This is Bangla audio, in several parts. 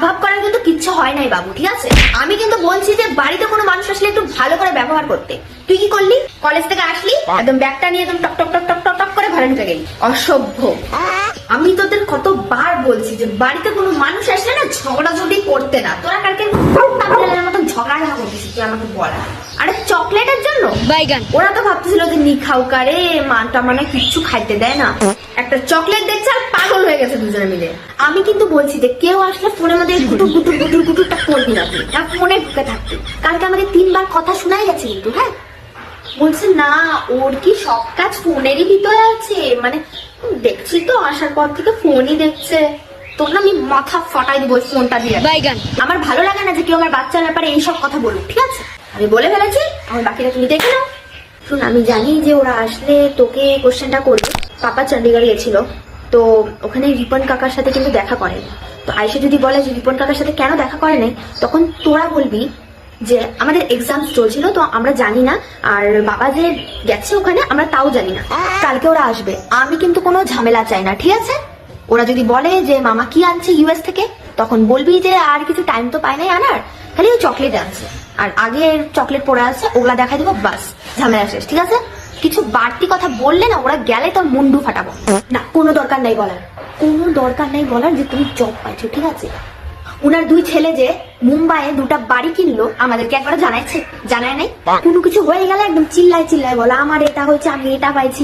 ভাব করার কিন্তু কিচ্ছু হয় নাই বাবু, ঠিক আছে? আমি কিন্তু বলছি যে বাড়িতে কোনো মানুষ আসলে একটু ভালো করে ব্যবহার করতে। তুই কি করলি? কলেজ থেকে আসলি, একদম ব্যাগটা নিয়ে একদম টক টক টক টক টক টক করে ঘরে ঢুকে গেলি। অসভ্য। আমি তোদের কতবার বলছি যে বাড়িতে কোনো মানুষ আসলে না ঝগড়াঝগড়ি করতে না। তোরা কালকে মতন ঝগড়া করতেছিস, তুই আমাকে বল। আরে চকলেটের জন্য ওরা তো ভাবতেছিল যে নিখাউকারে মানটা মানে কিচ্ছু খাইতে দেয় না, একটা চকলেট দেখছে আর পাগল হয়ে গেছে দুজনে মিলে। আমি কিন্তু বলছি যে কেউ আসলে ফোনের মধ্যে গুটুর গুটুর গুটুর গুটুরটা করবি না, তুই ফোনে ঢুকে থাকবি। কালকে আমাকে 3 বার কথা শোনাই গেছে কিন্তু। হ্যাঁ, বলছে না ওর কি সব কাজ ফোনেরই ভিতরে আছে, মানে দেখছি তো আসার পর থেকে ফোনই দেখছে। তোর না আমি মাথা ফাটাই দিব ফোনটা দিয়ে। আমার ভালো লাগে না যে কেউ আমার বাচ্চার ব্যাপারে এইসব কথা বলুক, ঠিক আছে? আমি বলে ফেলেছি, আমার বাকিটা তুমি দেখে নাও। শুন, আমি জানি যে ওরা আসলে তোকে কোশ্চেনটা করবে। পাপা চণ্ডীগড় গেছিল, তো ওখানে রিপন কাকার সাথে কিন্তু দেখা করেনি। তো আয়সা যদি বলে যে রিপন কাকার সাথে কেন দেখা করে নাই, তখন তোরা বলবি যে আমাদের এক্সাম চলছিল তো আমরা জানি না, আর বাবা যে গেছে ওখানে আমরা তাও জানি না। কালকে ওরা আসবে, আমি কিন্তু কোনো ঝামেলা চাই না, ঠিক আছে? ওরা যদি বলে যে মামা কি আনছে ইউএস থেকে, তখন বলবি যে আর কিছু টাইম তো পায় নাই আনার, খালি ওই চকলেট আনছে আর আগে চকলেট পড়ে আছে, ওগুলা দেখাই দিব, বাস ঝামেলা শেষ, ঠিক আছে? কিছু বাড়তি কথা বললে না ওরা গেলে তোর মুন্ডু ফাটাবো। না, কোনো দরকার নাই বলার, কোনো দরকার নাই বলার যে তুমি জব পাইছো, ঠিক আছে? উনার 2 ছেলে যে মুম্বাইয়ে 2টা বাড়ি কিনলো, আমাদেরকে একবার জানাইছে? জানায় নাই। কোনো কিছু হয়ে গেলে একদম চিল্লায় চিল্লায় বলা আমার এটা হয়েছে, আমি এটা পাইছি।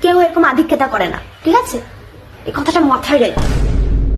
কেউ এরকম আধিক্যতা করে না, ঠিক আছে? এই কথাটা মাথায় রাখ।